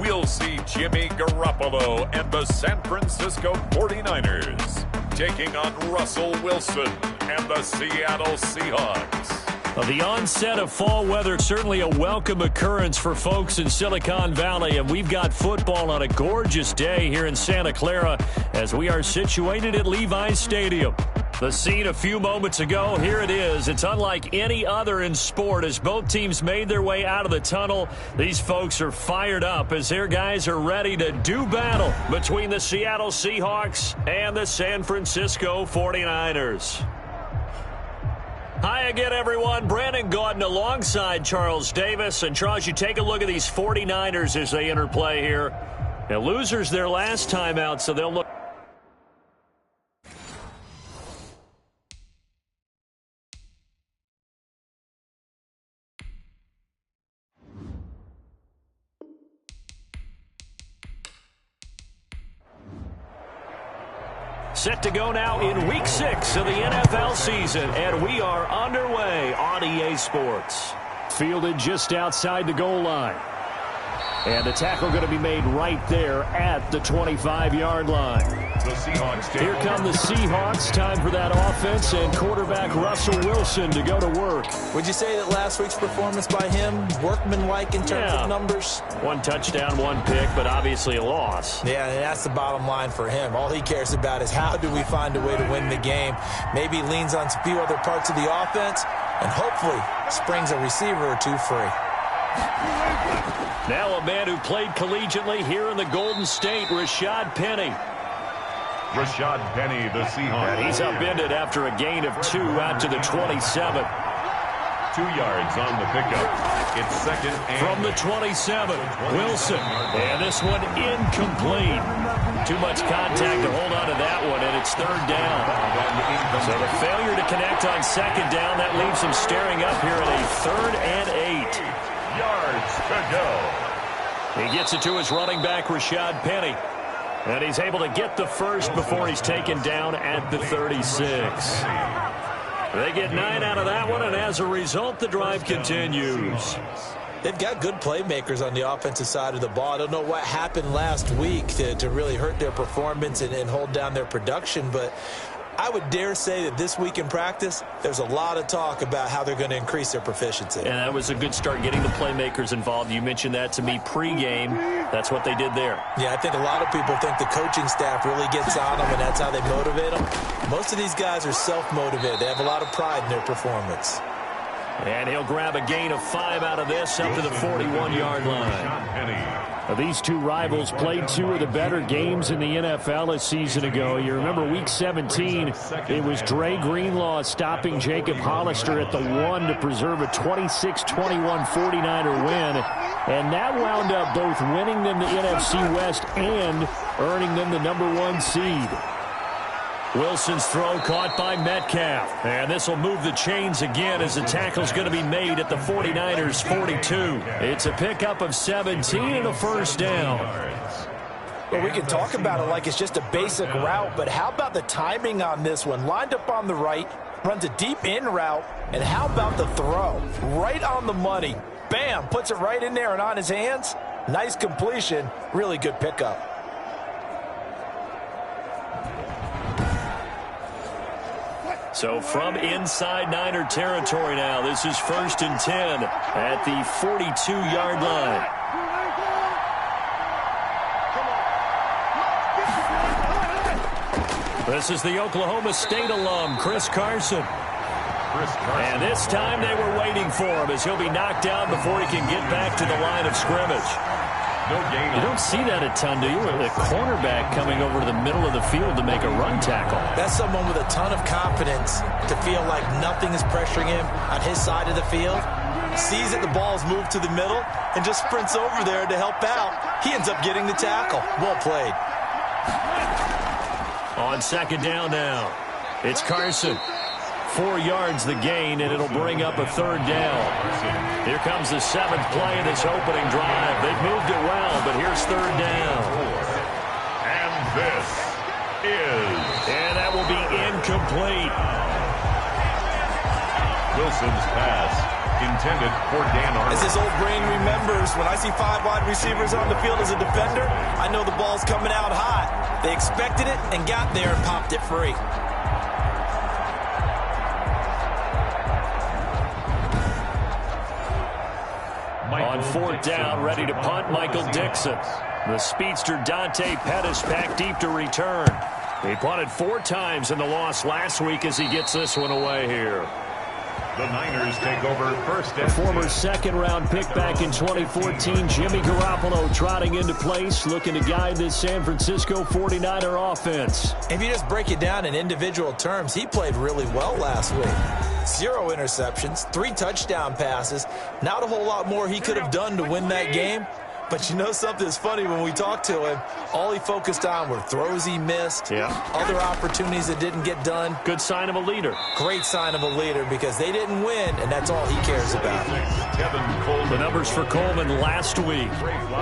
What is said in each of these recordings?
we'll see Jimmy Garoppolo and the San Francisco 49ers taking on Russell Wilson and the Seattle Seahawks. Well, the onset of fall weather, certainly a welcome occurrence for folks in Silicon Valley, and we've got football on a gorgeous day here in Santa Clara as we are situated at Levi's Stadium. The scene a few moments ago, here it is. It's unlike any other in sport as both teams made their way out of the tunnel. These folks are fired up as their guys are ready to do battle between the Seattle Seahawks and the San Francisco 49ers. Hi again, everyone. Brandon Gaudin alongside Charles Davis. And, Charles, you take a look at these 49ers as they enter play here. Now, losers their last time out, so they'll look. Set to go now in Week 6 of the NFL season, and we are underway on EA Sports. Fielded just outside the goal line. And the tackle going to be made right there at the 25-yard line. Here come the Seahawks. Time for that offense and quarterback Russell Wilson to go to work. Would you say that last week's performance by him, workmanlike in terms of numbers? 1 touchdown, 1 pick, but obviously a loss. Yeah, and that's the bottom line for him. All he cares about is how do we find a way to win the game. Maybe leans on a few other parts of the offense and hopefully springs a receiver or two free. Now a man who played collegiately here in the Golden State, Rashad Penny. Rashad Penny, the Seahawks. And he's upended after a gain of 2 out to the 27. 2 yards on the pickup. It's second and from the 27. Wilson. And this one incomplete. Too much contact to hold on to that one, and it's 3rd down. So the failure to connect on 2nd down, that leaves him staring up here at a 3rd and 8. Yards to go. He gets it to his running back, Rashad Penny. And he's able to get the first before he's taken down at the 36. They get 9 out of that one, and as a result, the drive continues. They've got good playmakers on the offensive side of the ball. I don't know what happened last week to really hurt their performance and hold down their production, but I would dare say that this week in practice, there's a lot of talk about how they're going to increase their proficiency. And that was a good start getting the playmakers involved. You mentioned that to me pregame. That's what they did there. Yeah, I think a lot of people think the coaching staff really gets on them, and that's how they motivate them. Most of these guys are self-motivated. They have a lot of pride in their performance. And he'll grab a gain of 5 out of this up to the 41-yard line. Now, these two rivals played 2 of the better games in the NFL a season ago. You remember Week 17, it was Dre Greenlaw stopping Jacob Hollister at the 1 to preserve a 26-21 49er win. And that wound up both winning them the NFC West and earning them the #1 seed. Wilson's throw caught by Metcalf. And this will move the chains again as the tackle's going to be made at the 49ers' 42. It's a pickup of 17 and a 1st down. Well, we can talk about it like it's just a basic route, but how about the timing on this one? Lined up on the right, runs a deep in route, and how about the throw? Right on the money. Bam, puts it right in there and on his hands. Nice completion, really good pickup. So from inside Niner territory now, this is 1st and 10 at the 42-yard line. This is the Oklahoma State alum, Chris Carson. And this time they were waiting for him as he'll be knocked down before he can get back to the line of scrimmage. No gain. You don't see that a ton, do you? The cornerback coming over to the middle of the field to make a run tackle. That's someone with a ton of confidence to feel like nothing is pressuring him on his side of the field. Sees that the ball's moved to the middle and just sprints over there to help out. He ends up getting the tackle. Well played. On 2nd down now, it's Carson. 4 yards the gain, and it'll bring up a 3rd down. Here comes the 7th play of this opening drive. They've moved it well, but here's 3rd down. And this is... And that will be incomplete. Wilson's pass intended for Dan Arnold. As his old brain remembers, when I see 5 wide receivers on the field as a defender, I know the ball's coming out hot. They expected it and got there and popped it free. On 4th down, ready to punt, Michael Dixon. The speedster Dante Pettis back deep to return. He punted 4 times in the loss last week as he gets this one away here. The Niners take over first. The former second-round pick back in 2014, Jimmy Garoppolo trotting into place, looking to guide this San Francisco 49er offense. If you just break it down in individual terms, he played really well last week. 0 interceptions, 3 touchdown passes. Not a whole lot more he could have done to win that game. But you know something's funny, when we talked to him, all he focused on were throws he missed, other opportunities that didn't get done. Good sign of a leader. Great sign of a leader, because they didn't win, and that's all he cares about. The numbers for Coleman last week: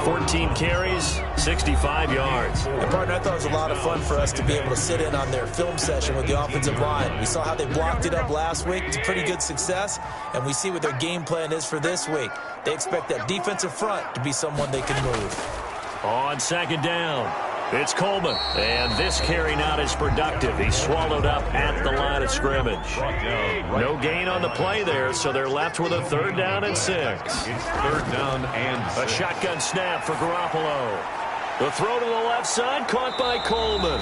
14 carries, 65 yards. And partner, I thought it was a lot of fun for us to be able to sit in on their film session with the offensive line. We saw how they blocked it up last week. It's a pretty good success, and we see what their game plan is for this week. They expect that defensive front to be someone they can move. On 2nd down, it's Coleman. And this carry not as productive. He's swallowed up at the line of scrimmage. No gain on the play there, so they're left with a 3rd down and 6. It's 3rd down and 6. A shotgun snap for Garoppolo. The throw to the left side, caught by Coleman.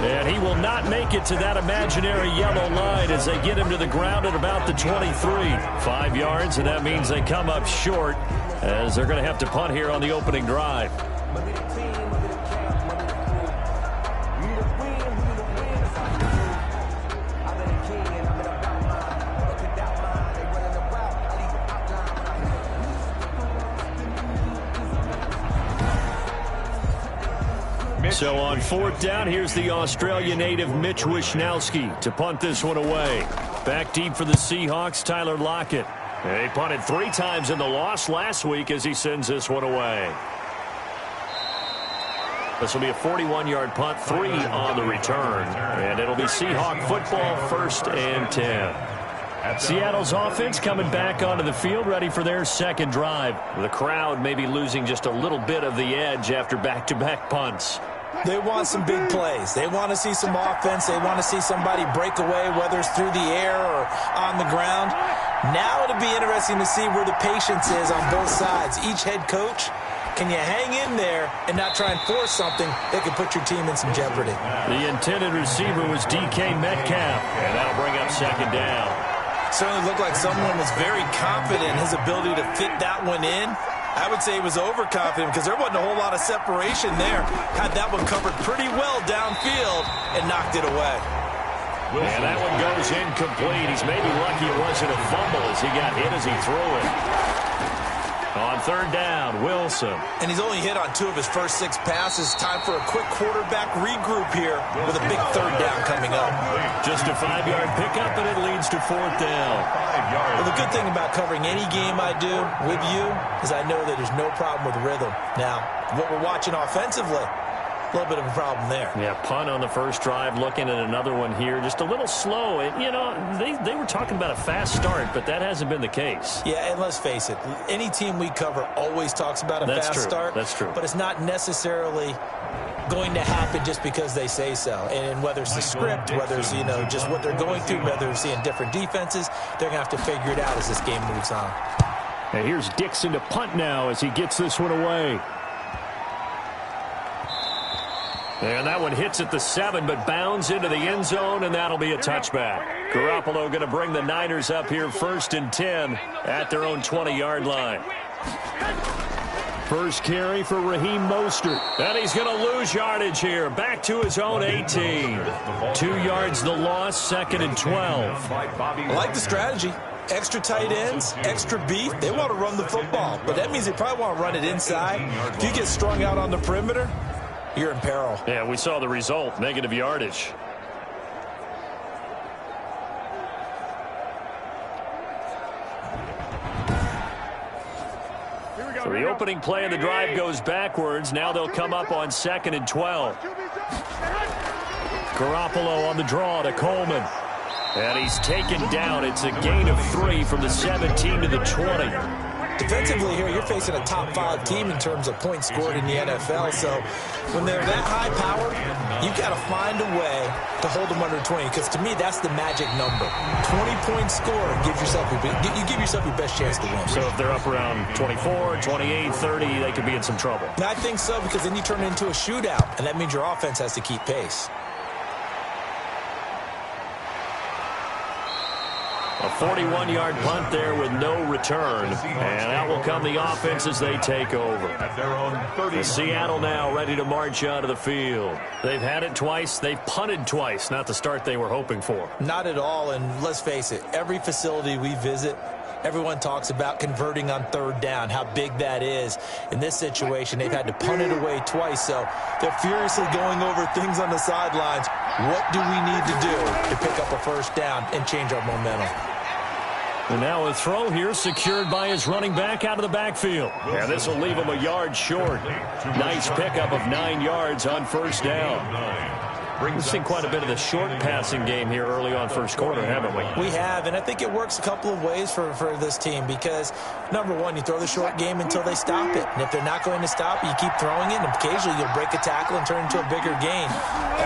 And he will not make it to that imaginary yellow line as they get him to the ground at about the 23. 5 yards, and that means they come up short as they're going to have to punt here on the opening drive. So on 4th down, here's the Australia native Mitch Wishnowsky to punt this one away. Back deep for the Seahawks, Tyler Lockett. He punted 3 times in the loss last week as he sends this one away. This will be a 41-yard punt, 3 on the return. And it'll be Seahawk football, 1st and 10. Seattle's offense coming back onto the field, ready for their 2nd drive. The crowd may be losing just a little bit of the edge after back-to-back punts. They want some big plays. They want to see some offense. They want to see somebody break away, whether it's through the air or on the ground. Now it'll be interesting to see where the patience is on both sides. Each head coach, can you hang in there and not try and force something that could put your team in some jeopardy? The intended receiver was DK Metcalf, and that'll bring up 2nd down. Certainly looked like someone was very confident in his ability to fit that one in. I would say he was overconfident because there wasn't a whole lot of separation there. Had that one covered pretty well downfield and knocked it away. And that one goes incomplete. He's maybe lucky it wasn't a fumble as he got hit as he threw it. On 3rd down, Wilson. And he's only hit on 2 of his first 6 passes. Time for a quick quarterback regroup here with a big 3rd down coming up. Just a 5-yard pickup, and it leads to 4th down. Well, the good thing about covering any game I do with you is I know that there's no problem with rhythm. Now, what we're watching offensively, a little bit of a problem there. Yeah, punt on the first drive, looking at another one here. Just a little slow. And, you know, they were talking about a fast start, but that hasn't been the case. Yeah, and let's face it, any team we cover always talks about a fast start. That's true. But it's not necessarily going to happen just because they say so. And whether it's the script, whether it's, you know, just what they're going through, whether it's seeing different defenses, they're going to have to figure it out as this game moves on. And here's Dixon to punt now as he gets this one away. And that one hits at the 7, but bounds into the end zone, and that'll be a touchback. Garoppolo going to bring the Niners up here 1st and 10 at their own 20-yard line. First carry for Raheem Mostert. And he's going to lose yardage here. Back to his own 18. 2 yards the loss, 2nd and 12. I like the strategy. Extra tight ends, extra beef. They want to run the football, but that means they probably want to run it inside. If you get strung out on the perimeter, you're in peril. Yeah, we saw the result, negative yardage. So the opening play of the drive goes backwards. Now they'll come up on 2nd and 12. Garoppolo on the draw to Coleman. And he's taken down. It's a gain of 3 from the 17 to the 20. Defensively here, you're facing a top 5 team in terms of points scored in the NFL. So when they're that high powered, you've got to find a way to hold them under 20. Because to me, that's the magic number. 20-point score gives yourself you give yourself your best chance to win. So if they're up around 24, 28, 30, they could be in some trouble. I think so, because then you turn it into a shootout, and that means your offense has to keep pace. A 41-yard punt there with no return. And out will come the offense as they take over. The Seattle now ready to march out of the field. They've had it twice. They've punted twice. Not the start they were hoping for. Not at all, and let's face it, every facility we visit, everyone talks about converting on 3rd down, how big that is. In this situation, they've had to punt it away twice, so they're furiously going over things on the sidelines. What do we need to do to pick up a 1st down and change our momentum? And now a throw here secured by his running back out of the backfield. And this will leave him a yard short. Nice pickup of 9 yards on 1st down. We've seen quite a bit of the short passing game here early on 1st quarter, haven't we? We have, and I think it works a couple of ways for this team because, number one, you throw the short game until they stop it. And if they're not going to stop it, you keep throwing it, and occasionally you'll break a tackle and turn it into a bigger gain.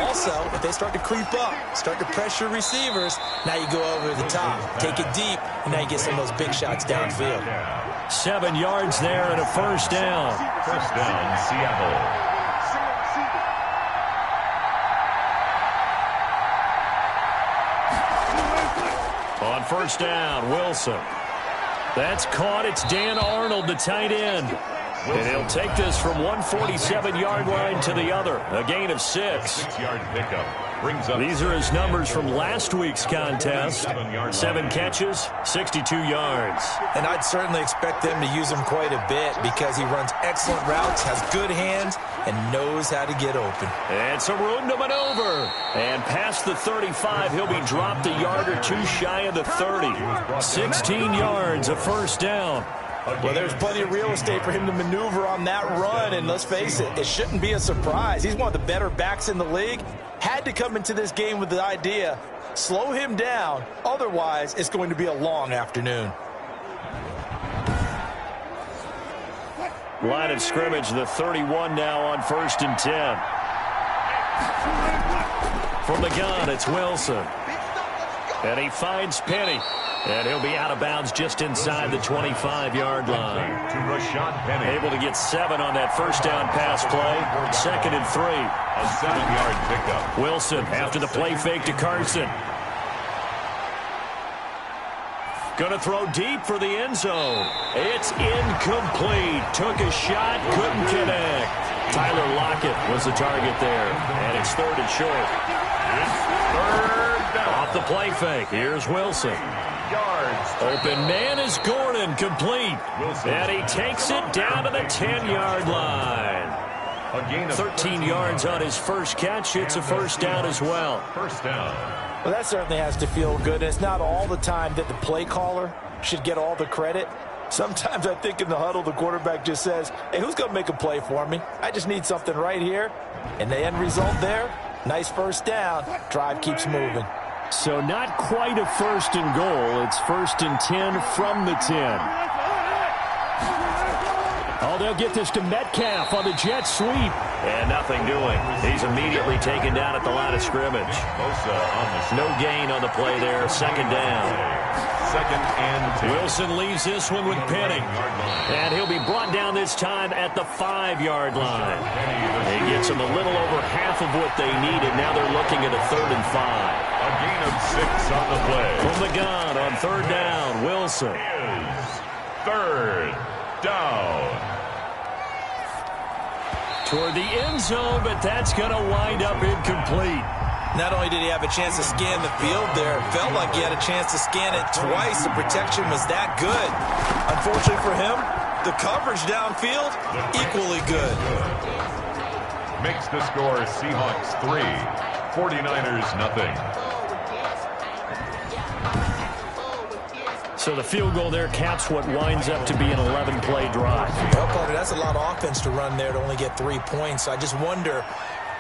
Also, if they start to creep up, start to pressure receivers, now you go over the top, take it deep, and now you get some of those big shots downfield. 7 yards there and a 1st down. 1st down, Seattle. On 1st down, Wilson. That's caught. It's Dan Arnold, the tight end. And he'll take this from 147-yard line to the other. A gain of 6. 6-yard pickup. These are his numbers from last week's contest. 7 catches, 62 yards. And I'd certainly expect them to use him quite a bit because he runs excellent routes, has good hands, and knows how to get open. It's a room to maneuver. And past the 35, he'll be dropped a yard or 2 shy of the 30. 16 yards, a 1st down. Well, there's plenty of real estate for him to maneuver on that run, and let's face it, it shouldn't be a surprise. He's one of the better backs in the league. Had to come into this game with the idea, slow him down, otherwise it's going to be a long afternoon. Line of scrimmage, the 31 now on 1st and 10. From the gun, it's Wilson. And he finds Penny. And he'll be out of bounds just inside the 25-yard line. Able to get 7 on that 1st down pass play. 2nd and 3. A 7-yard pickup. Wilson after the play fake to Carson. Going to throw deep for the end zone. It's incomplete. Took a shot, couldn't connect. Tyler Lockett was the target there. And it's 3rd and short. It's 3rd down. Off the play fake. Here's Wilson. Open man is Gordon, complete. And he takes it down to the 10-yard line. 13 yards on his 1st catch. It's a 1st down as well. 1st down. Well, that certainly has to feel good. And it's not all the time that the play caller should get all the credit. Sometimes I think in the huddle, the quarterback just says, hey, who's going to make a play for me? I just need something right here. And the end result there, nice 1st down. Drive keeps moving. So not quite a 1st and goal. It's 1st and 10 from the 10. Oh, they'll get this to Metcalf on the jet sweep. And nothing doing. He's immediately taken down at the line of scrimmage. No gain on the play there. 2nd down. 2nd and 10. Wilson leaves this one with Penny. And he'll be brought down this time at the 5-yard line. He gets them a little over half of what they needed. Now they're looking at a 3rd and 5. A gain of 6 on the play. From the gun on 3rd down, Wilson. Is 3rd down. Toward the end zone, but that's going to wind up incomplete. Not only did he have a chance to scan the field there, it felt like he had a chance to scan it twice. The protection was that good. Unfortunately for him, the coverage downfield, equally good. Makes the score Seahawks 3, 49ers nothing. So the field goal there caps what winds up to be an 11-play drive. Well, Carter, that's a lot of offense to run there to only get 3 points. I just wonder,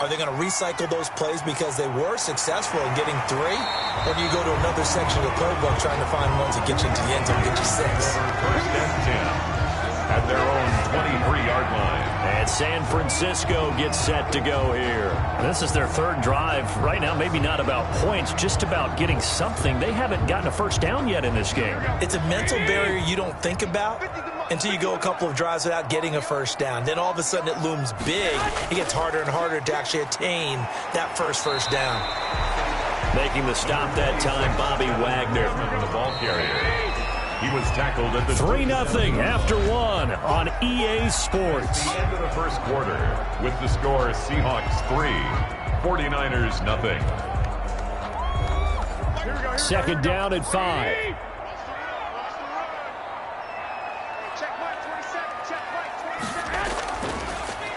Are they going to recycle those plays because they were successful in getting 3? Or do you go to another section of the playbook trying to find ones that get you into the end zone and get you 6? First and 10 at their own 23-yard line. And San Francisco gets set to go here. This is their 3rd drive. Right now, maybe not about points, just about getting something. They haven't gotten a first down yet in this game. It's a mental barrier you don't think about until you go a couple of drives without getting a first down. Then all of a sudden it looms big. It gets harder and harder to actually attain that first down. Making the stop that time, Bobby Wagner. The ball carrier. He was tackled at the 3-0 after 1 on EA Sports. The end of the first quarter with the score Seahawks 3, 49ers nothing. 2nd down at 5.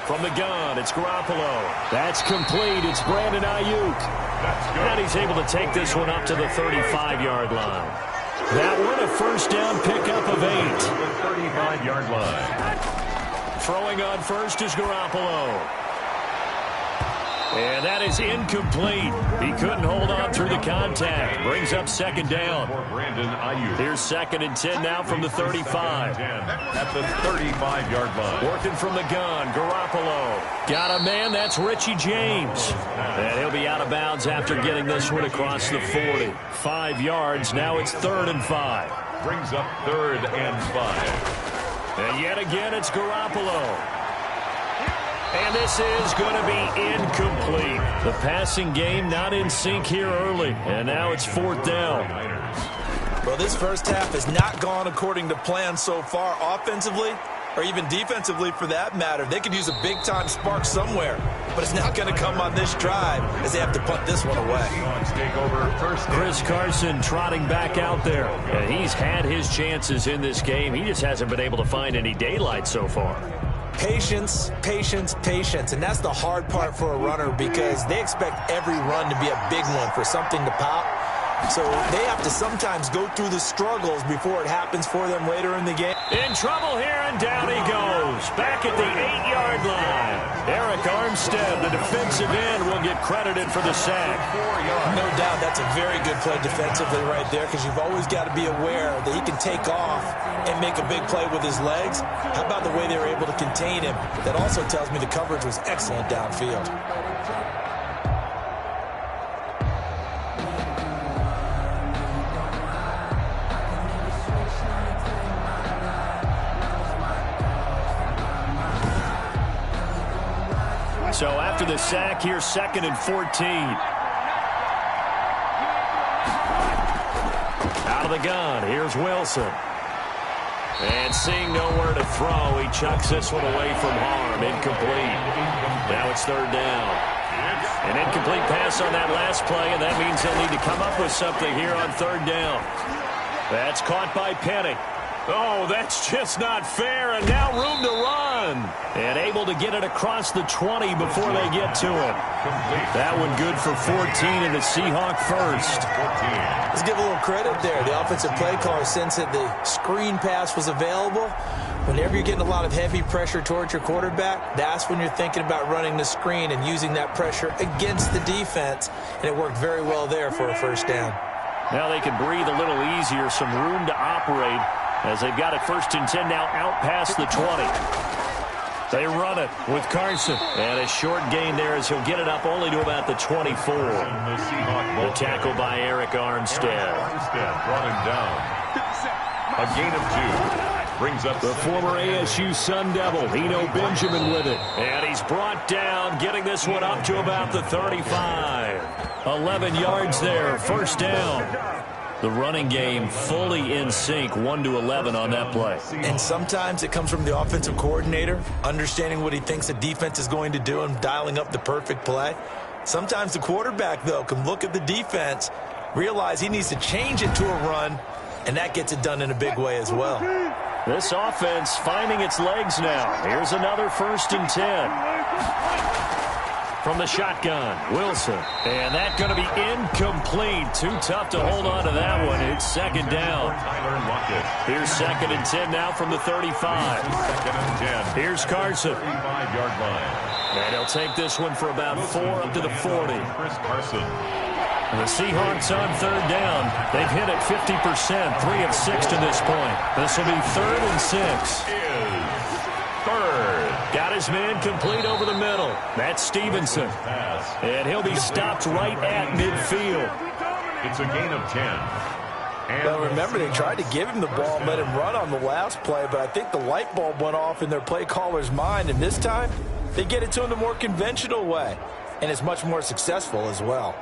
From the gun, it's Garoppolo. That's complete. It's Brandon Ayuk. And he's able to take this one up to the 35-yard line. That one a first down pickup of 8. The 35-yard line. Throwing on first is Garoppolo. And that is incomplete. He couldn't hold on through the contact. Brings up 2nd down. Here's 2nd and 10 now from the 35. At the 35-yard line. Working from the gun, Garoppolo. Got a man, that's Richie James. And he'll be out of bounds after getting this one across the 40. 5 yards, now it's 3rd and 5. Brings up 3rd and 5. And yet again, it's Garoppolo. And this is going to be incomplete. The passing game not in sync here early. And now it's 4th down. Well, this first half has not gone according to plan so far offensively or even defensively for that matter. They could use a big-time spark somewhere, but it's not going to come on this drive as they have to punt this one away. Chris Carson trotting back out there. And he's had his chances in this game. He just hasn't been able to find any daylight so far. Patience, patience, patience. And that's the hard part for a runner because they expect every run to be a big one for something to pop. So they have to sometimes go through the struggles before it happens for them later in the game. In trouble here, and down he goes. Back at the 8-yard line. Eric Armstead, the defensive end, will get credited for the sack. No doubt that's a very good play defensively right there because you've always got to be aware that he can take off and make a big play with his legs. How about the way they were able to contain him? That also tells me the coverage was excellent downfield. So after the sack, here's 2nd and 14. Out of the gun, here's Wilson. And seeing nowhere to throw, he chucks this one away from harm. Incomplete. Now it's 3rd down. An incomplete pass on that last play, and that means they'll need to come up with something here on 3rd down. That's caught by Penny. Oh, that's just not fair, and now room to run. And able to get it across the 20 before they get to him. That one good for 14 and a Seahawk first. Let's give a little credit there. The offensive play caller sensed that the screen pass was available. Whenever you're getting a lot of heavy pressure towards your quarterback, that's when you're thinking about running the screen and using that pressure against the defense. And it worked very well there for a first down. Now they can breathe a little easier, some room to operate. As they've got it 1st and 10 now out past the 20. They run it with Carson. And a short gain there as he'll get it up only to about the 24. The tackle by Eric Armstead. Brought him down. A gain of 2. Brings up the former ASU Sun Devil, Eno Benjamin with it. And he's brought down, getting this one up to about the 35. 11 yards there, 1st down. The running game fully in sync, 1-11 on that play. And sometimes it comes from the offensive coordinator, understanding what he thinks the defense is going to do and dialing up the perfect play. Sometimes the quarterback, though, can look at the defense, realize he needs to change it to a run, and that gets it done in a big way as well. This offense finding its legs now. Here's another 1st and 10. from the shotgun. Wilson. And that's going to be incomplete. Too tough to hold on to that one. It's second down. Here's 2nd and 10 now from the 35. 2nd and 10. Here's Carson. 35-yard line. And he'll take this one for about 4 up to the 40. Chris Carson. The Seahawks on 3rd down. They've hit it 50%, 3 of 6 to this point. This will be 3rd and 6. Got his man complete over the middle. That's Stevenson. And he'll be stopped right at midfield. It's a gain of 10. Well, remember, they tried to give him the ball and let him run on the last play, but I think the light bulb went off in their play caller's mind, and this time they get it to him the more conventional way, and it's much more successful as well.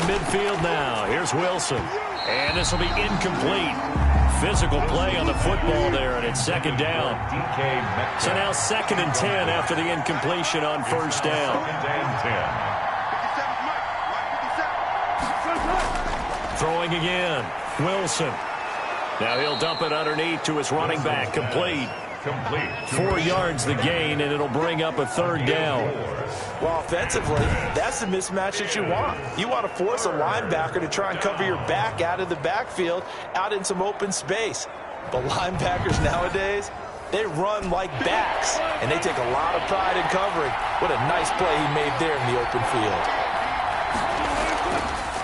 Midfield now. Here's Wilson. And this will be incomplete. Physical play on the football there, and it's 2nd down. So now 2nd and 10 after the incompletion on 1st down. 2nd and 10. Throwing again. Wilson. Now he'll dump it underneath to his running back. Complete. 4 yards the gain, and it'll bring up a 3rd down. Well, offensively, that's the mismatch that you want. You want to force a linebacker to try and cover your back out of the backfield, out in some open space. But linebackers nowadays, they run like backs, and they take a lot of pride in covering. What a nice play he made there in the open field.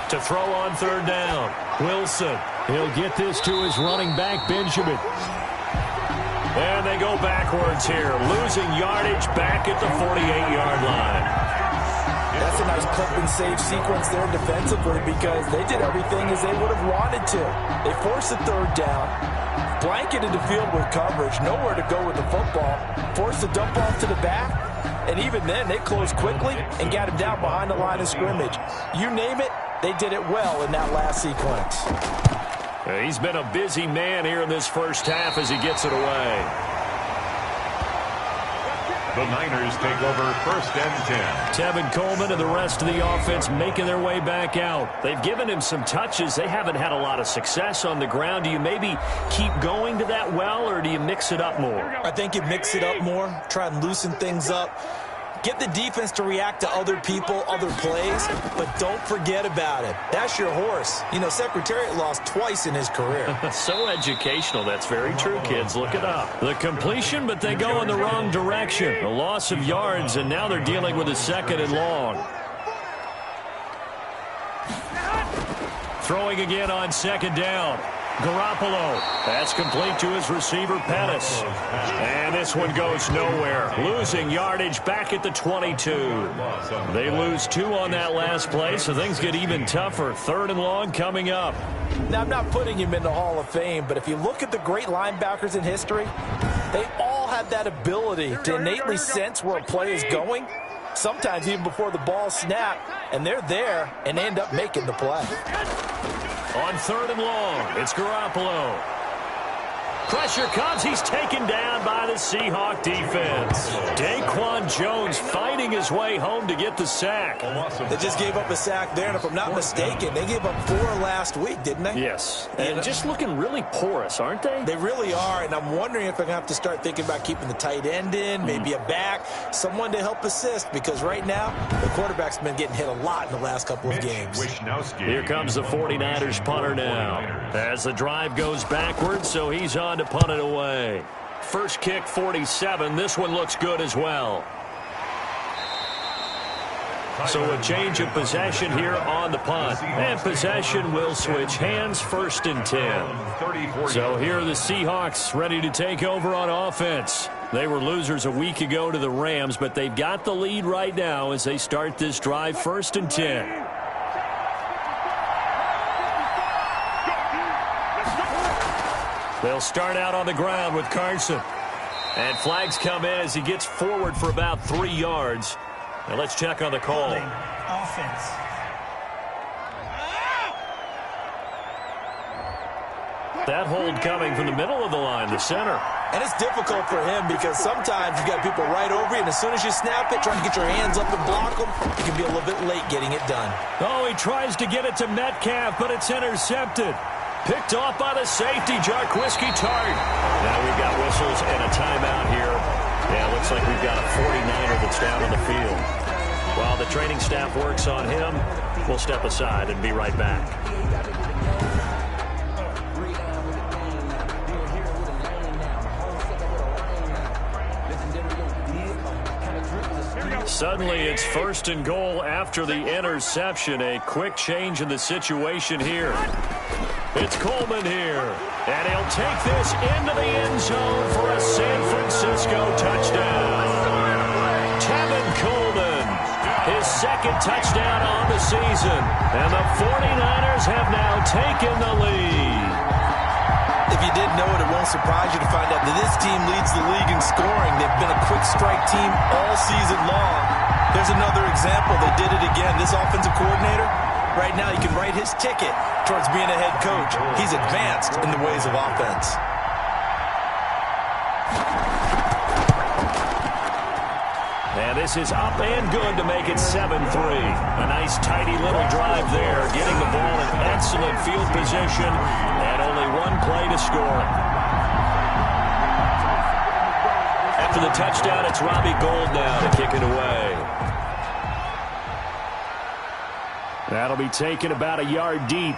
To throw on 3rd down, Wilson. He'll get this to his running back, Benjamin. And they go backwards here, losing yardage back at the 48-yard line. That's a nice clip and save sequence there defensively because they did everything as they would have wanted to. They forced the 3rd down, blanketed the field with coverage, nowhere to go with the football, forced the dump off to the back, and even then they closed quickly and got him down behind the line of scrimmage. You name it, they did it well in that last sequence. He's been a busy man here in this first half as he gets it away. The Niners take over 1st and 10. Tevin Coleman and the rest of the offense making their way back out. They've given him some touches. They haven't had a lot of success on the ground. Do you maybe keep going to that well, or do you mix it up more? I think you mix it up more, try and loosen things up. Get the defense to react to other people, other plays, but don't forget about it. That's your horse. You know, Secretariat lost twice in his career. So educational. That's very true, kids. Look it up. The completion, but they go in the wrong direction. A loss of yards, and now they're dealing with a 2nd and long. Throwing again on 2nd down. Garoppolo. That's complete to his receiver, Pettis. And this one goes nowhere. Losing yardage back at the 22. They lose 2 on that last play, so things get even tougher. 3rd and long coming up. Now, I'm not putting him in the Hall of Fame, but if you look at the great linebackers in history, they all have that ability to innately sense where a play is going, sometimes even before the ball snapped, and they're there and they end up making the play. On 3rd and long, it's Garoppolo. Pressure comes. He's taken down by the Seahawk defense. Daquan Jones fighting his way home to get the sack. They just gave up a sack there, and if I'm not mistaken, they gave up 4 last week, didn't they? Yes. And just looking really porous, aren't they? They really are, and I'm wondering if I'm going to have to start thinking about keeping the tight end in, maybe a back, someone to help assist, because right now, the quarterback's been getting hit a lot in the last couple of games. Here comes the 49ers punter now. As the drive goes backwards, so he's on to punt it away. First kick, 47. This one looks good as well. So a change of possession here on the punt. And possession will switch hands, 1st and 10. So here are the Seahawks ready to take over on offense. They were losers a week ago to the Rams, but they've got the lead right now as they start this drive, 1st and 10. They'll start out on the ground with Carson. And flags come in as he gets forward for about 3 yards. Now let's check on the call. Offense. That hold coming from the middle of the line, the center. And it's difficult for him because sometimes you got people right over you, and as soon as you snap it, trying to get your hands up and block them, you can be a little bit late getting it done. Oh, he tries to get it to Metcalf, but it's intercepted. Picked off by the safety, Jarquiski Tart. Now we've got whistles and a timeout here. Yeah, looks like we've got a 49er that's down on the field. While the training staff works on him, we'll step aside and be right back. Suddenly, it's 1st and goal after the interception. A quick change in the situation here. It's Coleman here, and he'll take this into the end zone for a San Francisco touchdown. Tevin Coleman, his 2nd touchdown on the season, and the 49ers have now taken the lead. If you didn't know it, it won't surprise you to find out that this team leads the league in scoring. They've been a quick strike team all season long. There's another example. They did it again. This offensive coordinator, right now, he can write his ticket towards being a head coach. He's advanced in the ways of offense. And this is up and good to make it 7-3. A nice, tidy little drive there, getting the ball in excellent field position, and only one play to score. After the touchdown, it's Robbie Gould now to kick it away. That'll be taken about a yard deep.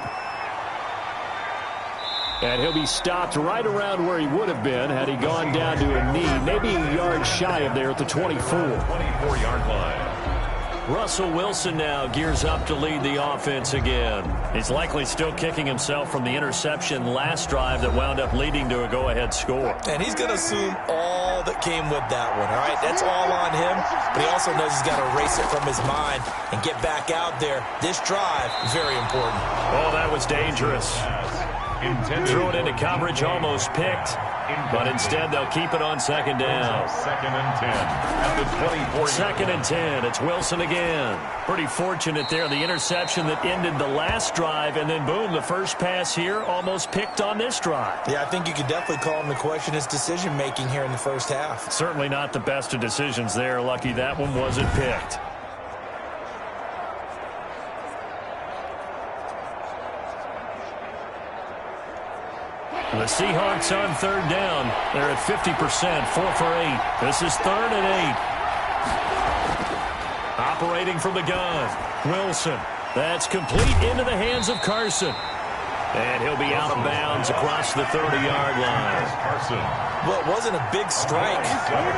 And he'll be stopped right around where he would have been had he gone down to a knee, maybe a yard shy of there at the 24. 24-yard line. Russell Wilson now gears up to lead the offense again. He's likely still kicking himself from the interception last drive that wound up leading to a go-ahead score. And he's going to assume all that came with that one, all right? That's all on him, but he also knows he's got to erase it from his mind and get back out there. This drive, very important. Oh, that was dangerous. Threw it into coverage, almost picked, but instead they'll keep it on 2nd down. 2nd and 10 at the 24. 2nd and 10. It's Wilson again. Pretty fortunate there. The interception that ended the last drive, and then boom, the first pass here almost picked on this drive. Yeah, I think you could definitely call him to question his decision-making here in the first half. Certainly not the best of decisions there. Lucky that one wasn't picked. The Seahawks on 3rd down. They're at 50%, 4 for 8. This is 3rd and 8. Operating from the gun. Wilson. That's complete into the hands of Carson. And he'll be out of bounds across the 30-yard line. Well, it wasn't a big strike,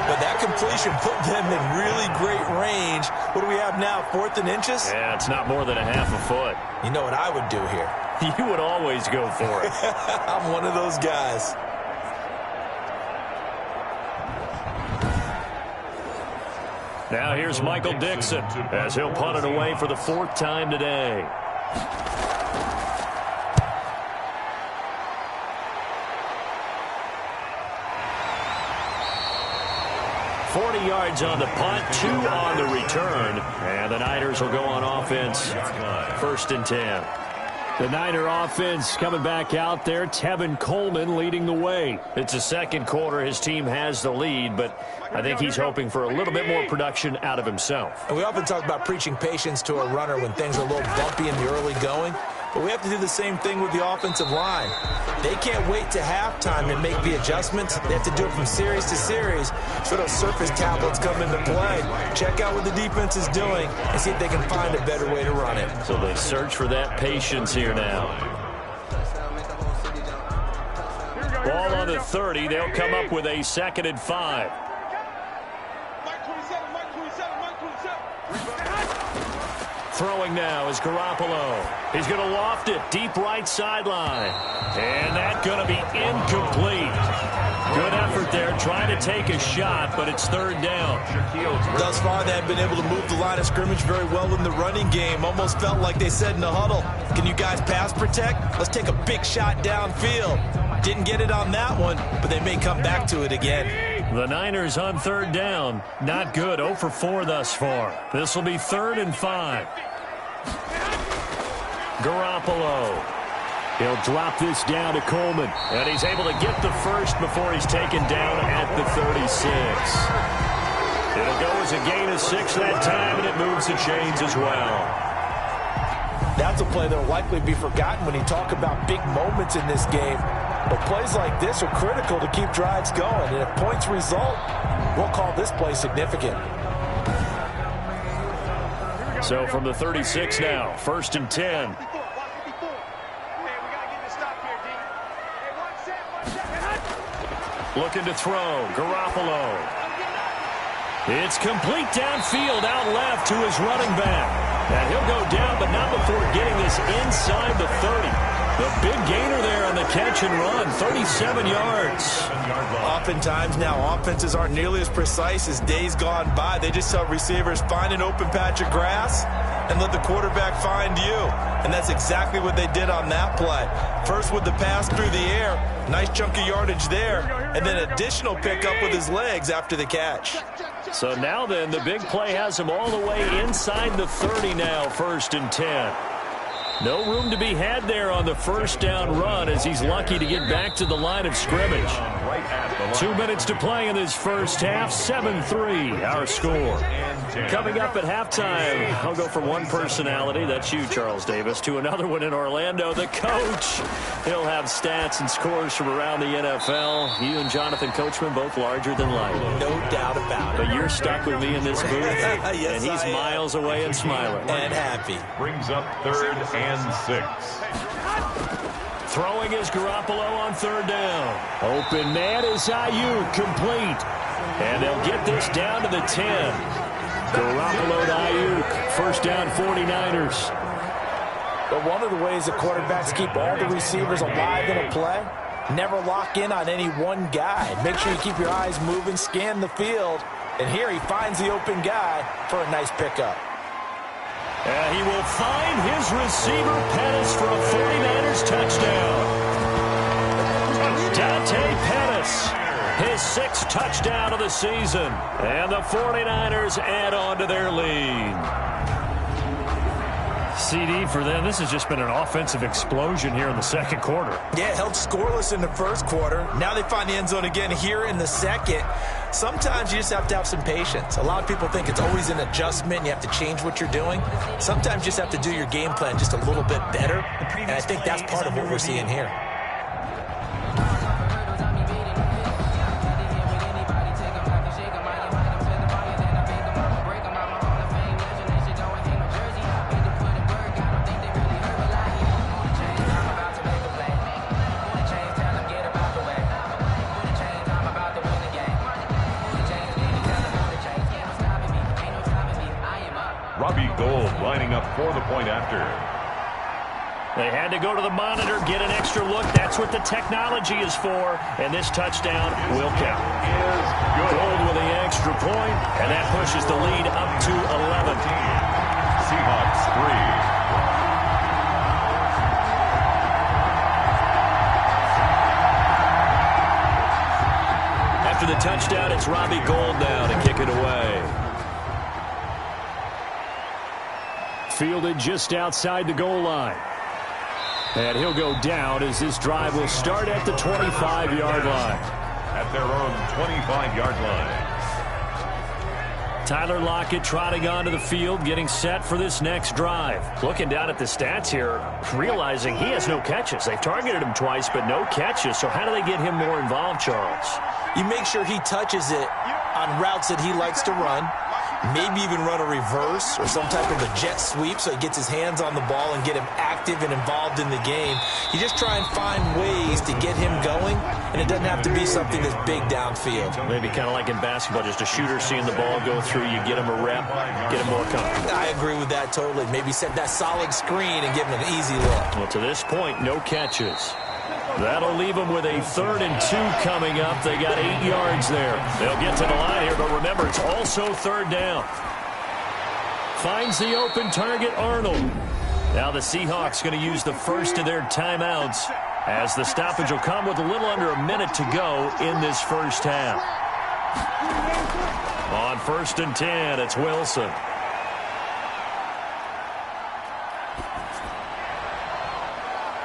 but that completion put them in really great range. What do we have now, 4th and inches? Yeah, it's not more than a half a foot. You know what I would do here? You would always go for it. I'm one of those guys. Now here's Michael Dixon as he'll punt it away for the 4th time today. Yards on the punt, 2 on the return, and the Niners will go on offense. 1st and 10. The Niner offense coming back out there. Tevin Coleman leading the way. It's the 2nd quarter. His team has the lead, but I think he's hoping for a little bit more production out of himself. And we often talk about preaching patience to a runner when things are a little bumpy in the early going. But we have to do the same thing with the offensive line. They can't wait to halftime and make the adjustments. They have to do it from series to series so those surface tablets come into play. Check out what the defense is doing and see if they can find a better way to run it. So they search for that patience here now. Ball on the 30. They'll come up with a 2nd and 5. Throwing now is Garoppolo. He's going to loft it deep right sideline. And that's going to be incomplete. Good effort there, trying to take a shot, but it's 3rd down. Thus far, they have been able to move the line of scrimmage very well in the running game. Almost felt like they said in the huddle, can you guys pass protect? Let's take a big shot downfield. Didn't get it on that one, but they may come back to it again. The Niners on 3rd down. Not good. 0 for 4 thus far. This will be 3rd and 5. Garoppolo. He'll drop this down to Coleman. And he's able to get the first before he's taken down at the 36. It'll go as a gain of 6 that time, and it moves the chains as well. That's a play that will likely be forgotten when you talk about big moments in this game. But plays like this are critical to keep drives going. And if points result, we'll call this play significant. So from the 36 now, 1st and 10. Looking to throw, Garoppolo. It's complete downfield, out left to his running back. And he'll go down, but not before getting this inside the 30. The big gainer there on the catch and run, 37 yards. Oftentimes now, offenses aren't nearly as precise as days gone by. They just tell receivers, find an open patch of grass and let the quarterback find you. And that's exactly what they did on that play. First with the pass through the air, nice chunk of yardage there, and then additional pickup with his legs after the catch. So now then, the big play has him all the way inside the 30 now, 1st and 10. No room to be had there on the first down run as he's lucky to get back to the line of scrimmage. 2 minutes to play in this first half, 7-3 our score. Coming up at halftime, I'll go from one personality, that's you, Charles Davis, to another one in Orlando, the coach. He'll have stats and scores from around the NFL. You and Jonathan Coachman both larger than life. No doubt about it. But you're stuck with me in this booth, yes, and he's miles away and smiling. And happy. Brings up 3rd and 6. Throwing is Garoppolo on 3rd down. Open man is Ayuk, complete. And they'll get this down to the 10. Garoppolo to Ayuk, 1st down 49ers. But one of the ways that quarterbacks keep all the receivers alive in a play, never lock in on any one guy. Make sure you keep your eyes moving, scan the field. And here he finds the open guy for a nice pickup. And he will find his receiver, Pettis, for a 49ers touchdown. Dante Pettis, his 6th touchdown of the season. And the 49ers add on to their lead. CD for them, this has just been an offensive explosion here in the second quarter. Yeah, held scoreless in the first quarter. Now they find the end zone again here in the second. Sometimes you just have to have some patience. A lot of people think it's always an adjustment. You have to change what you're doing. Sometimes you just have to do your game plan just a little bit better. And I think that's part of what we're seeing here. For the point after. They had to go to the monitor, get an extra look. That's what the technology is for. And this touchdown will count. Gold with the extra point, and that pushes the lead up to 11. Seahawks 3. After the touchdown, it's Robbie Gould now to kick it away. Fielded just outside the goal line. And he'll go down as this drive will start at the 25-yard line. At their own 25-yard line. Tyler Lockett trotting onto the field, getting set for this next drive. Looking down at the stats here, realizing he has no catches. They've targeted him twice, but no catches. So how do they get him more involved, Charles? You make sure he touches it on routes that he likes to run. Maybe even run a reverse or some type of a jet sweep so he gets his hands on the ball and get him active and involved in the game. You just try and find ways to get him going, and it doesn't have to be something that's big downfield. Maybe kind of like in basketball, just a shooter seeing the ball go through, you get him a rep, get him more comfortable. I agree with that totally. Maybe set that solid screen and give him an easy look. Well, to this point, no catches. That'll leave them with a 3rd and 2 coming up. They got 8 yards there. They'll get to the line here, but remember, it's also 3rd down. Finds the open target, Arnold. Now the Seahawks going to use the first of their timeouts as the stoppage will come with a little under a minute to go in this first half. On 1st and 10, it's Wilson.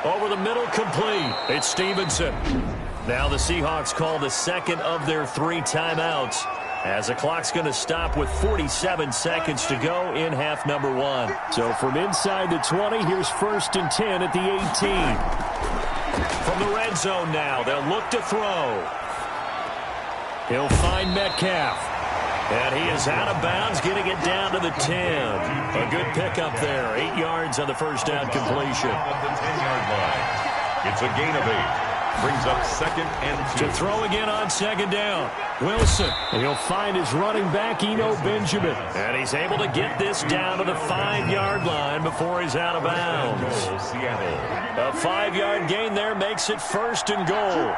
Over the middle, complete. It's Stevenson. Now the Seahawks call the second of their 3 timeouts, as the clock's going to stop with 47 seconds to go in half number 1. So from inside the 20, here's 1st and 10 at the 18. From the red zone now, they'll look to throw. He'll find Metcalf. And he is out of bounds, getting it down to the 10. A good pickup there. 8 yards on the first down completion. At the 10-yard line. It's a gain of 8. Brings up 2nd and 2. To throw again on 2nd down. Wilson. And he'll find his running back, Eno Benjamin. And he's able to get this down to the 5-yard line before he's out of bounds. A 5-yard gain there makes it 1st and goal.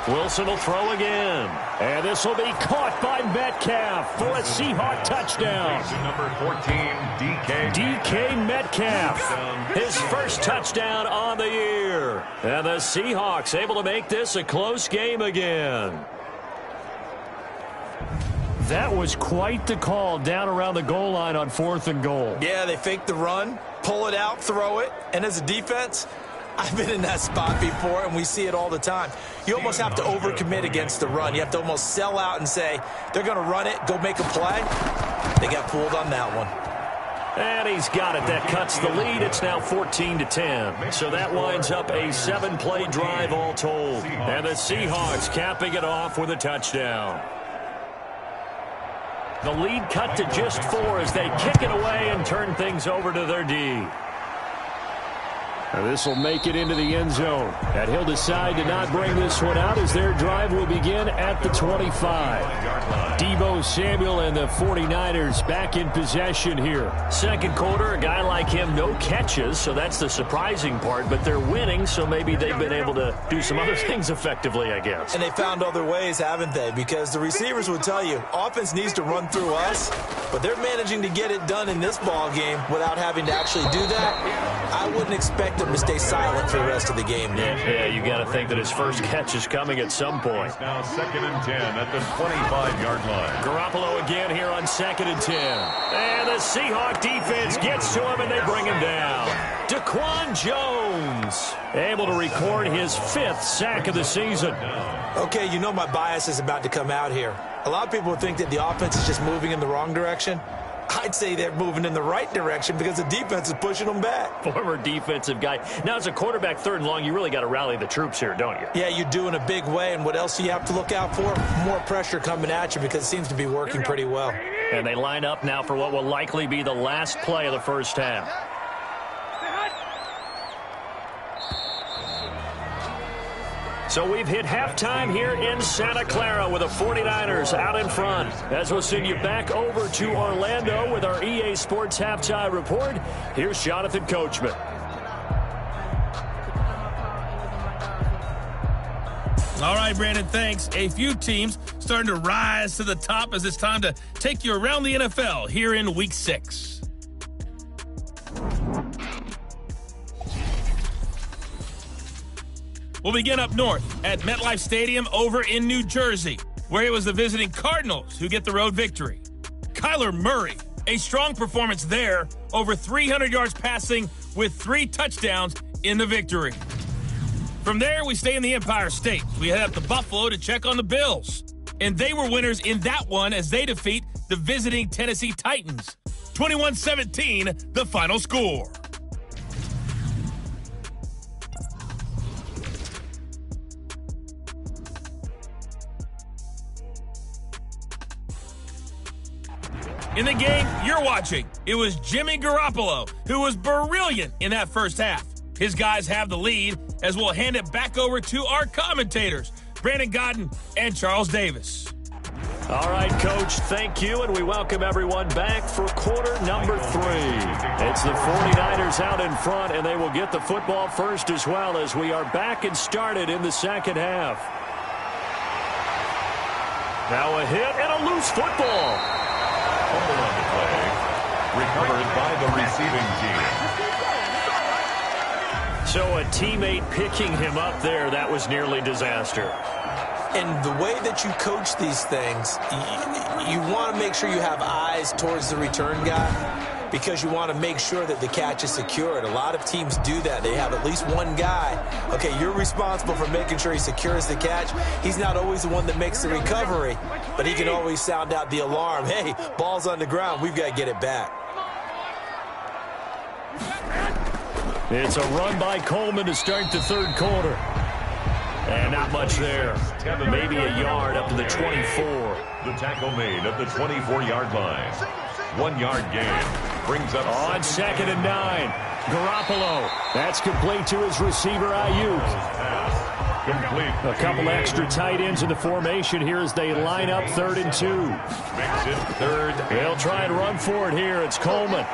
Wilson will throw again. And this will be caught by Metcalf for a Seahawk touchdown. Number 14, DK Metcalf. His first touchdown on the year. And the Seahawks able to make this a close game again. That was quite the call down around the goal line on 4th and goal. Yeah, they fake the run, pull it out, throw it. And as a defense, I've been in that spot before, and we see it all the time. You almost have to overcommit against the run. You have to almost sell out and say, they're going to run it, go make a play. They got fooled on that one. And he's got it. That cuts the lead. It's now 14-10. So that winds up a 7-play drive all told. And the Seahawks capping it off with a touchdown. The lead cut to just 4 as they kick it away and turn things over to their D. This will make it into the end zone. And he'll decide to not bring this one out as their drive will begin at the 25. Deebo Samuel and the 49ers back in possession here. Second quarter, a guy like him, no catches, so that's the surprising part. But they're winning, so maybe they've been able to do some other things effectively, I guess. And they found other ways, haven't they? Because the receivers would tell you, offense needs to run through us, but they're managing to get it done in this ball game without having to actually do that. I wouldn't expect them to stay silent for the rest of the game. Yeah, you got to think that his first catch is coming at some point. It's now 2nd and 10 at the 25-yard line. Garoppolo again here on 2nd and 10. And the Seahawk defense gets to him, and they bring him down. Daquan Jones able to record his 5th sack of the season. Okay, you know my bias is about to come out here. A lot of people think that the offense is just moving in the wrong direction. I'd say they're moving in the right direction because the defense is pushing them back. Former defensive guy. Now, as a quarterback 3rd and long, you really got to rally the troops here, don't you? Yeah, you do in a big way. And what else do you have to look out for? More pressure coming at you because it seems to be working pretty well. And they line up now for what will likely be the last play of the first half. So we've hit halftime here in Santa Clara with the 49ers out in front. As we'll send you back over to Orlando with our EA Sports Halftime Report, here's Jonathan Coachman. All right, Brandon, thanks. A few teams starting to rise to the top as it's time to take you around the NFL here in Week 6. We'll begin up north at MetLife Stadium over in New Jersey, where it was the visiting Cardinals who get the road victory. Kyler Murray, a strong performance there, over 300 yards passing with 3 touchdowns in the victory. From there, we stay in the Empire State. We head up to Buffalo to check on the Bills. And they were winners in that one as they defeat the visiting Tennessee Titans. 21-17, the final score. In the game you're watching, it was Jimmy Garoppolo who was brilliant in that first half. His guys have the lead as we'll hand it back over to our commentators, Brandon Godden and Charles Davis. All right, Coach, thank you, and we welcome everyone back for quarter number 3. It's the 49ers out in front, and they will get the football first as well as we are back and started in the second half. Now a hit and a loose football. Fumble on the play. Recovered by the receiving team. So a teammate picking him up there, that was nearly disaster. And the way that you coach these things, you want to make sure you have eyes towards the return guy. because you want to make sure that the catch is secured. A lot of teams do that. They have at least one guy. Okay, you're responsible for making sure he secures the catch. He's not always the one that makes the recovery, but he can always sound out the alarm. Hey, ball's on the ground. We've got to get it back. It's a run by Coleman to start the third quarter. And not much there. Maybe a yard up to the 24. The tackle made at the 24-yard line. 1 yard gain. Brings up on 2nd and 9. Garoppolo. That's complete to his receiver, Ayuk. Complete. A couple extra tight ends in the formation here as they line up 3rd and 2. Makes it 3rd. They'll try and run for it here. It's Coleman.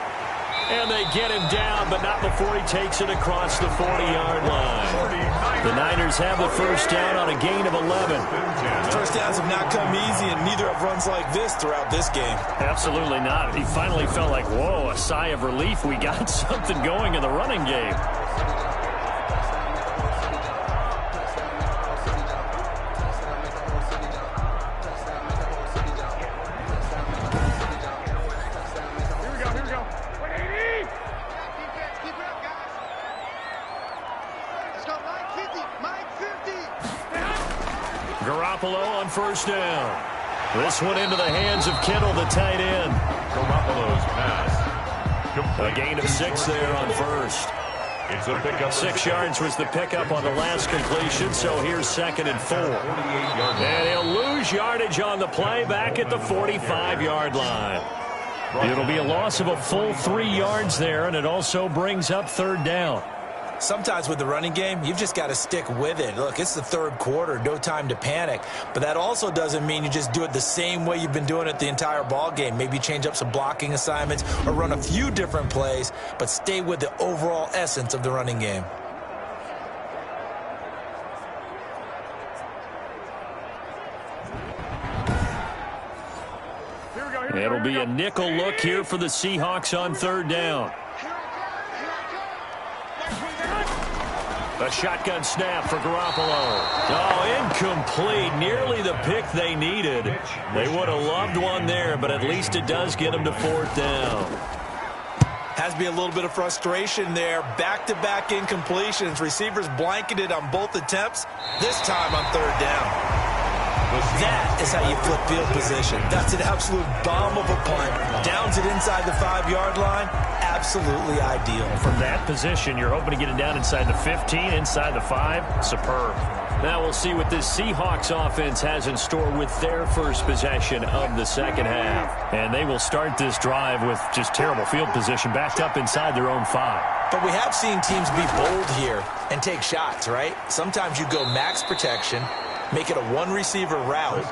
And they get him down, but not before he takes it across the 40-yard line. The Niners have the first down on a gain of 11. First downs have not come easy, and neither have runs like this throughout this game. Absolutely not. He finally felt like, whoa, a sigh of relief. We got something going in the running game. Garoppolo on first down. This one into the hands of Kittle, the tight end. Garoppolo's pass. A gain of 6 there on first. It's a pickup. 6 yards was the pickup on the last completion, so here's 2nd and 4. And he'll lose yardage on the play back at the 45-yard line. It'll be a loss of a full 3 yards there, and it also brings up 3rd down. Sometimes with the running game, you've just got to stick with it. Look, it's the 3rd quarter, no time to panic. But that also doesn't mean you just do it the same way you've been doing it the entire ball game. Maybe change up some blocking assignments or run a few different plays, but stay with the overall essence of the running game. It'll be a nickel look here for the Seahawks on 3rd down. A shotgun snap for Garoppolo. Oh, incomplete. Nearly the pick they needed. They would have loved one there, but at least it does get them to 4th down. Has to be a little bit of frustration there. Back-to-back incompletions. Receivers blanketed on both attempts. This time on 3rd down. That is how you flip field position. That's an absolute bomb of a punt. Downs it inside the 5-yard line. Absolutely ideal. From that position, you're hoping to get it down inside the 15, inside the 5. Superb. Now we'll see what this Seahawks offense has in store with their first possession of the second half. And they will start this drive with just terrible field position, backed up inside their own 5. But we have seen teams be bold here and take shots, right? Sometimes you go max protection, make it a one-receiver route,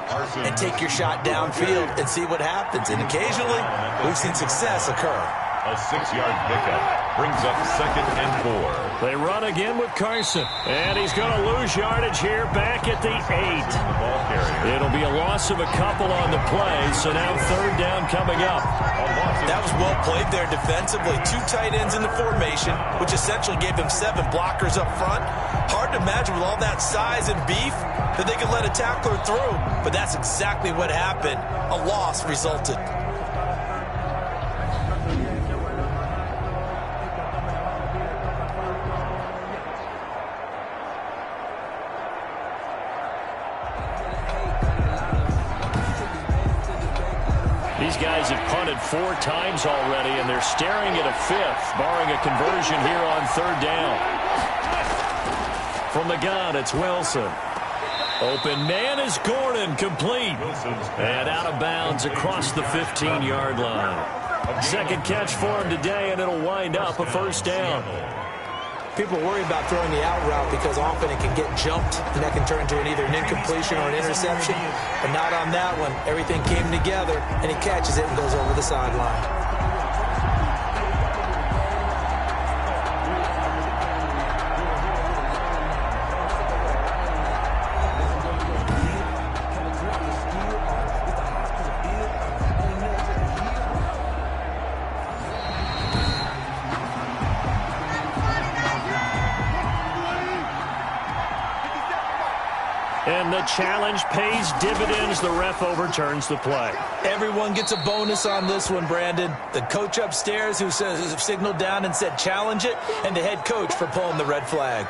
and take your shot downfield and see what happens. And occasionally, we've seen success occur. A 6-yard pickup brings up 2nd and 4. They run again with Carson. And he's going to lose yardage here back at the 8. It'll be a loss of a couple on the play, so now 3rd down coming up. That was well played there defensively. 2 tight ends in the formation, which essentially gave them 7 blockers up front. Hard to imagine with all that size and beef that they could let a tackler through, but that's exactly what happened. A loss resulted. These guys have punted 4 times already, and they're staring at a 5th, barring a conversion here on 3rd down. From the gun, it's Wilson. Open man is Gordon, complete. And out of bounds across the 15-yard line. Second catch for him today, and it'll wind up a 1st down. People worry about throwing the out route because often it can get jumped, and that can turn into either an incompletion or an interception. But not on that one. Everything came together, and he catches it and goes over the sideline. And the challenge pays dividends. The ref overturns the play. Everyone gets a bonus on this one, Brandon. The coach upstairs who signaled down and said challenge it, and the head coach for pulling the red flag.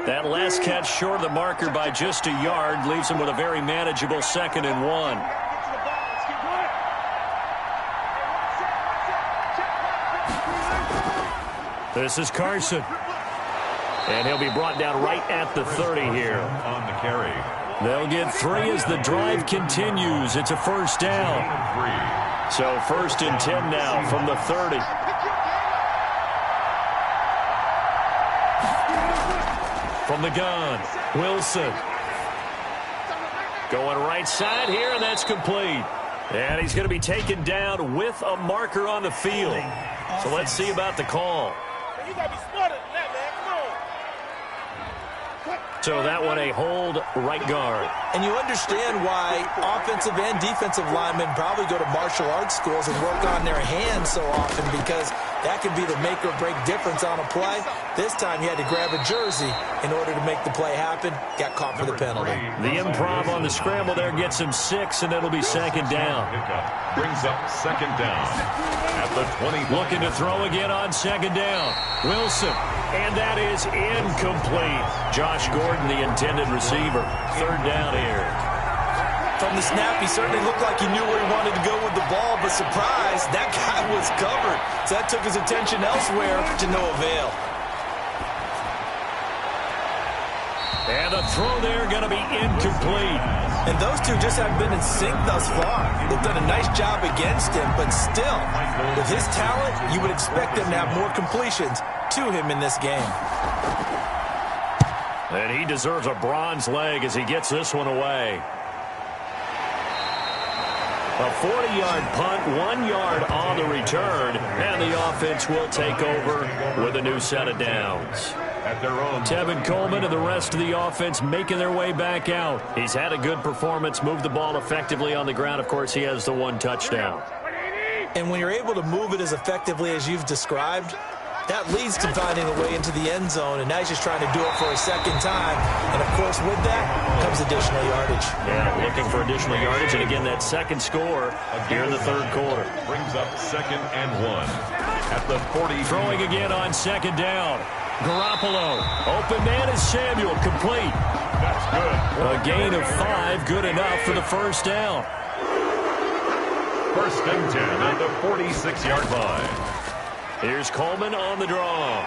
That last catch short of the marker by just a yard leaves him with a very manageable 2nd and 1. This is Carson. And he'll be brought down right at the 30 here. On the carry. They'll get 3 as the drive continues. It's a first down. So 1st and 10 now from the 30. From the gun, Wilson. Going right side here, and that's complete. And he's going to be taken down with a marker on the field. So let's see about the call. You got to be smarter than that, man. Come on. So that one a hold right guard. And you understand why offensive and defensive linemen probably go to martial arts schools and work on their hands so often, because that could be the make or break difference on a play. This time he had to grab a jersey in order to make the play happen. Got caught for the penalty. The improv on the scramble there gets him 6, and it'll be 2nd down. Brings up 2nd down at the 20. Looking to throw again on 2nd down. Wilson. And that is incomplete. Josh Gordon, the intended receiver. 3rd down here. From the snap, he certainly looked like he knew where he wanted to go with the ball, but surprise, that guy was covered. So that took his attention elsewhere to no avail. And the throw there going to be incomplete. And those two just haven't been in sync thus far. They've done a nice job against him, but still, with his talent, you would expect them to have more completions to him in this game. And he deserves a bronze leg as he gets this one away. A 40-yard punt, 1 yard on the return, and the offense will take over with a new set of downs. At their own. Tevin Coleman and the rest of the offense making their way back out. He's had a good performance, moved the ball effectively on the ground. Of course, he has the 1 touchdown. And when you're able to move it as effectively as you've described, that leads to finding a way into the end zone, and now he's just trying to do it for a 2nd time. And, of course, with that comes additional yardage. Yeah, looking for additional yardage, and again, that 2nd score here in the 3rd quarter. Brings up 2nd and 1 at the 40. Throwing again on 2nd down. Garoppolo. Open man is Samuel. Complete. That's good. A gain of 5. Good enough for the 1st down. 1st and 10 at the 46-yard line. Here's Coleman on the draw.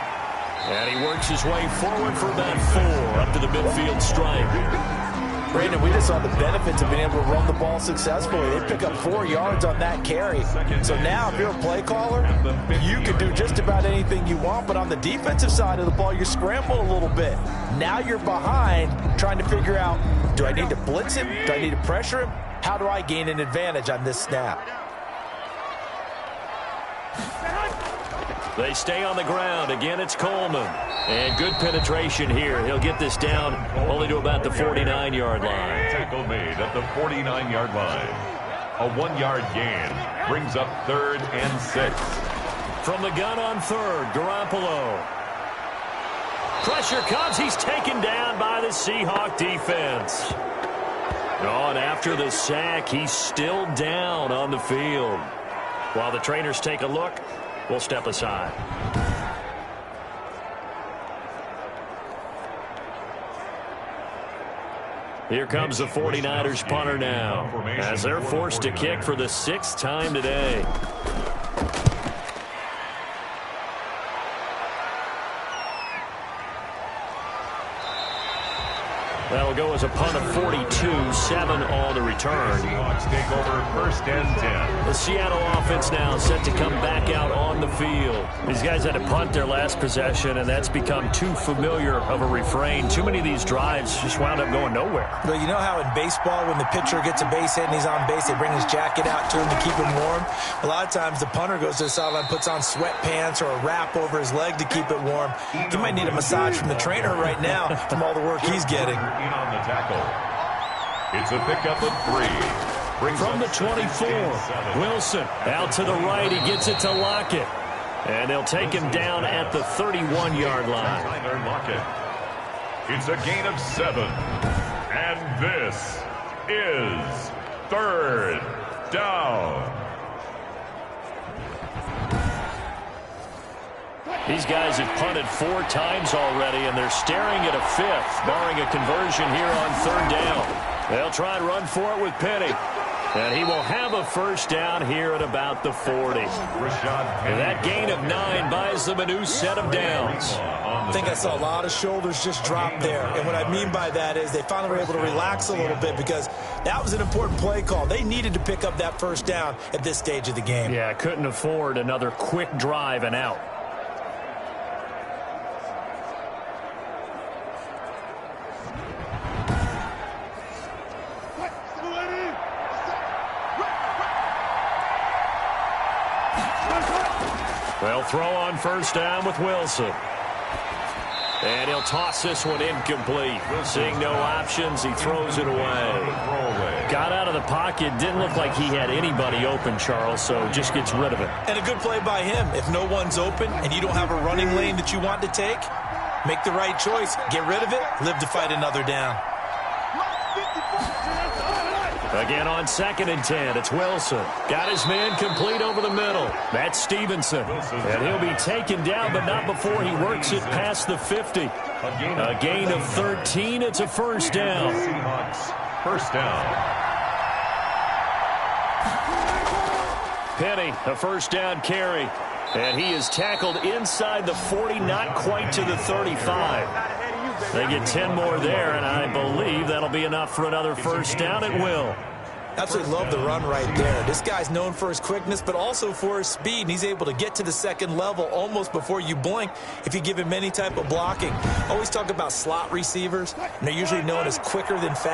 And he works his way forward for about 4 up to the midfield stripe. Brandon, we just saw the benefits of being able to run the ball successfully. They pick up 4 yards on that carry. So now, if you're a play caller, you can do just about anything you want. But on the defensive side of the ball, you scramble a little bit. Now you're behind, trying to figure out, do I need to blitz him? Do I need to pressure him? How do I gain an advantage on this snap? They stay on the ground. Again, it's Coleman. And good penetration here. He'll get this down only to about the 49-yard line. Tackle made at the 49-yard line. A 1-yard gain brings up 3rd and 6. From the gun on 3rd, Garoppolo. Pressure comes. He's taken down by the Seahawks defense. Oh, and after the sack, he's still down on the field. While the trainers take a look, we'll step aside. Here comes the 49ers punter now, as they're forced to kick for the 6th time today. That'll go as a punt of 42, 7 on the return. Seahawks take over 1st and 10. The Seattle offense now set to come back out on the field. These guys had to punt their last possession, and that's become too familiar of a refrain. Too many of these drives just wound up going nowhere. But you know how in baseball, when the pitcher gets a base hit and he's on base, they bring his jacket out to him to keep him warm? A lot of times the punter goes to the sideline, puts on sweatpants or a wrap over his leg to keep it warm. He might need a massage from the trainer right now from all the work he's getting. On the tackle. It's a pickup of 3. From the 24, Wilson out to the right. He gets it to Lockett. And they'll take him down at the 31-yard line. It's a gain of 7. And this is 3rd down. These guys have punted 4 times already, and they're staring at a 5th, barring a conversion here on 3rd down. They'll try and run for it with Penny. And he will have a first down here at about the 40. And that gain of 9 buys them a new set of downs. I think I saw a lot of shoulders just drop there. And what I mean by that is they finally were able to relax a little bit because that was an important play call. They needed to pick up that first down at this stage of the game. Yeah, couldn't afford another quick drive and out. They'll throw on first down with Wilson. And he'll toss this one incomplete. Seeing no options, he throws it away. Got out of the pocket. Didn't look like he had anybody open, Charles, so just gets rid of it. And a good play by him. If no one's open and you don't have a running lane that you want to take, make the right choice. Get rid of it. Live to fight another down. Again on 2nd and 10, it's Wilson. Got his man complete over the middle. That's Stevenson. And he'll be taken down, but not before he works it past the 50. A gain of 13. It's a first down. Seahawks, first down. Penny, a first down carry. And he is tackled inside the 40, not quite to the 35. They get 10 more there, and I believe that'll be enough for another first down. It will. Absolutely love the run right there. This guy's known for his quickness, but also for his speed, and he's able to get to the second level almost before you blink if you give him any type of blocking. Always talk about slot receivers, and they're usually known as quicker than fast.